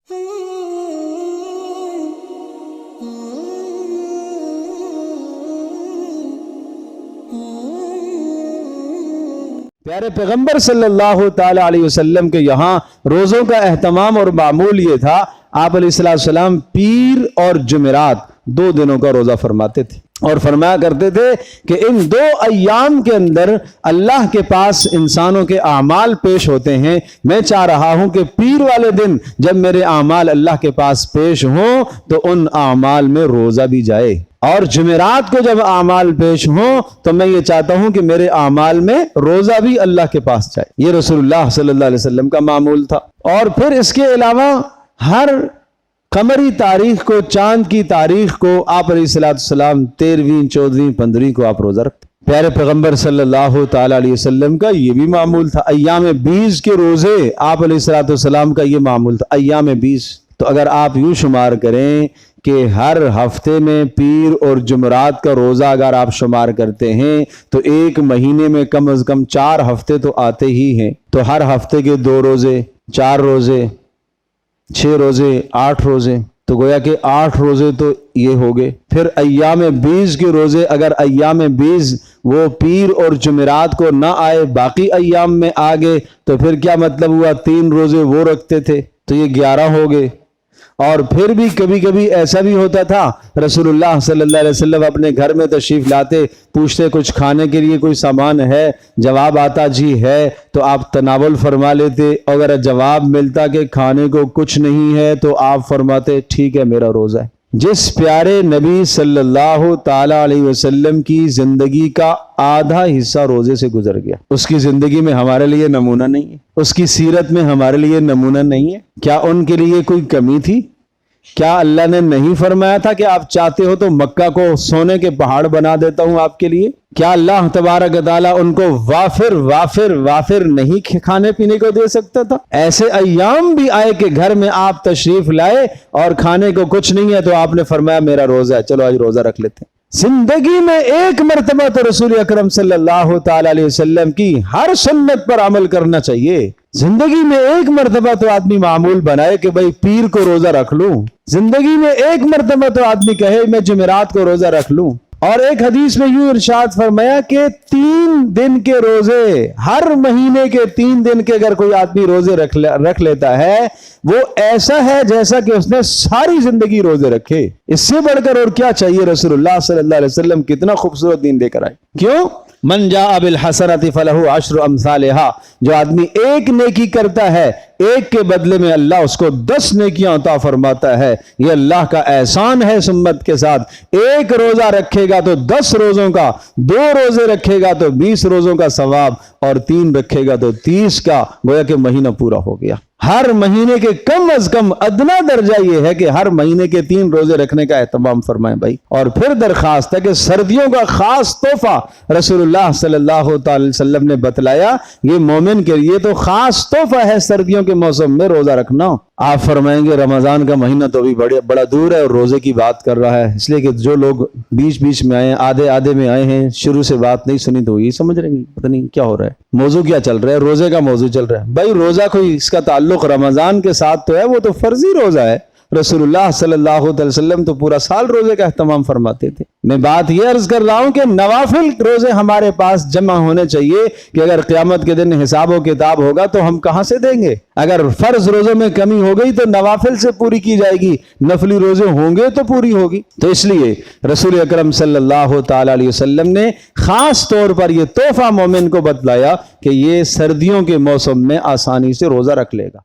پیارے پیغمبر صلی اللہ تعالی علیہ وسلم کے یہاں روزوں کا اہتمام اور معمول یہ تھا، آپ علیہ السلام پیر اور جمعرات 2 دنوں کا روزہ فرماتے تھے، اور فرمایا کرتے تھے کہ ان 2 ایام کے اندر اللہ کے پاس انسانوں کے اعمال پیش ہوتے ہیں۔ میں چاہ رہا ہوں کہ پیر والے دن جب میرے اعمال اللہ کے پاس پیش ہوں تو ان اعمال میں روزہ بھی جائے، اور جمعرات کو جب اعمال پیش ہوں تو میں یہ چاہتا ہوں کہ میرے اعمال میں روزہ بھی اللہ کے پاس جائے۔ یہ رسول اللہ صلی اللہ علیہ وسلم کا معمول تھا۔ اور پھر اس کے علاوہ ہر قمری تاریخ کو، چاند کی تاریخ کو آپ علیہ السلام 13ویں، 14ویں، 15ویں کو آپ روزہ رکھتے۔ پیارے پیغمبر صلی اللہ تعالی علیہ وسلم کا یہ بھی معمول تھا۔ ایام 20 کے روزے آپ علیہ السلام کا یہ معمول تھا، ایام 20۔ تو اگر آپ یوں شمار کریں کہ ہر ہفتے میں پیر اور جمعرات کا روزہ اگر آپ شمار کرتے ہیں تو ایک مہینے میں کم از کم 4 ہفتے تو آتے ہی ہیں۔ تو ہر ہفتے کے 2 روزے، 4 روزے، 6 روزے، 8 روزے، تو گویا کہ 8 روزے تو یہ ہو گئے۔ پھر ایام 20 کے روزے، اگر ایام 20 وہ پیر اور جمعرات کو نہ آئے، باقی ایام میں آ گئے، تو پھر کیا مطلب ہوا؟ 3 روزے وہ رکھتے تھے تو یہ 11 ہو گئے۔ اور پھر بھی کبھی کبھی ایسا بھی ہوتا تھا، رسول اللہ صلی اللہ علیہ وسلم اپنے گھر میں تشریف لاتے، پوچھتے کچھ کھانے کے لیے کوئی سامان ہے، جواب آتا جی ہے، تو آپ تناول فرما لیتے۔ اگر جواب ملتا کہ کھانے کو کچھ نہیں ہے تو آپ فرماتے ٹھیک ہے میرا روزہ ہے۔ جس پیارے نبی صلی اللہ تعالی علیہ وسلم کی زندگی کا آدھا حصہ روزے سے گزر گیا، اس کی زندگی میں ہمارے لیے نمونہ نہیں ہے، اس کی سیرت میں ہمارے لیے نمونہ نہیں ہے۔ کیا ان کے لیے کوئی کمی تھی؟ کیا اللہ نے نہیں فرمایا تھا کہ آپ چاہتے ہو تو مکہ کو سونے کے پہاڑ بنا دیتا ہوں آپ کے لیے؟ کیا اللہ تبارک تعالیٰ ان کو وافر نہیں کھانے پینے کو دے سکتا تھا؟ ایسے ایام بھی آئے کہ گھر میں آپ تشریف لائے اور کھانے کو کچھ نہیں ہے تو آپ نے فرمایا میرا روزہ ہے، چلو آج روزہ رکھ لیتے ہیں۔ زندگی میں ایک مرتبہ تو رسول اکرم صلی اللہ تعالی علیہ وسلم کی ہر سنت پر عمل کرنا چاہیے۔ زندگی میں ایک مرتبہ تو آدمی معمول بنائے کہ بھئی پیر کو روزہ رکھ لوں، زندگی میں ایک مرتبہ تو آدمی کہے میں جمعرات کو روزہ رکھ لوں۔ اور ایک حدیث میں یوں ارشاد فرمایا کہ 3 دن کے روزے، ہر مہینے کے 3 دن کے اگر کوئی آدمی روزے رکھ لیتا ہے وہ ایسا ہے جیسا کہ اس نے ساری زندگی روزے رکھے۔ اس سے بڑھ کر اور کیا چاہیے؟ رسول اللہ صلی اللہ علیہ وسلم کتنا خوبصورت دین لے کر آئے۔ کیوں؟ من جاء بالحسنۃ فلہ 10 امثالھا، جو آدمی ایک نیکی کرتا ہے ایک کے بدلے میں اللہ اس کو 10 نیکیاں عطا فرماتا ہے۔ یہ اللہ کا احسان ہے سمت کے ساتھ۔ ایک روزہ رکھے گا تو 10 روزوں کا، 2 روزے رکھے گا تو 20 روزوں کا ثواب، اور 3 رکھے گا تو 30 کا، گویا کہ مہینہ پورا ہو گیا۔ ہر مہینے کے کم از کم ادنا درجہ یہ ہے کہ ہر مہینے کے 3 روزے رکھنے کا اہتمام فرمائیں بھائی۔ اور پھر درخواست ہے کہ سردیوں کا خاص تحفہ رسول اللہ صلی اللہ تعالی وسلم نے بتلایا، یہ مومن کے لیے تو خاص تحفہ ہے سردیوں کے موسم میں روزہ رکھنا۔ آپ فرمائیں گے رمضان کا مہینہ تو بھی بڑا دور ہے اور روزے کی بات کر رہا ہے، اس لیے کہ جو لوگ بیچ میں آئے، آدھے میں آئے ہیں، شروع سے بات نہیں سنی تو یہ سمجھ رہے ہیں پتہ نہیں کیا ہو رہا ہے، موضوع کیا چل رہا ہے، روزے کا موضوع چل رہا ہے۔ بھائی روزہ کوئی اس کا تعلق رمضان کے ساتھ تو ہے، وہ تو فرضی روزہ ہے۔ رسول اللہ صلی اللہ علیہ وسلم تو پورا سال روزے کا اہتمام فرماتے تھے۔ میں بات یہ عرض کر رہا ہوں کہ نوافل روزے ہمارے پاس جمع ہونے چاہیے کہ اگر قیامت کے دن حساب و کتاب ہوگا تو ہم کہاں سے دیں گے؟ اگر فرض روزوں میں کمی ہو گئی تو نوافل سے پوری کی جائے گی، نفلی روزے ہوں گے تو پوری ہوگی۔ تو اس لیے رسول اکرم صلی اللہ تعالی علیہ وسلم نے خاص طور پر یہ تحفہ مومن کو بتلایا کہ یہ سردیوں کے موسم میں آسانی سے روزہ رکھ لے گا۔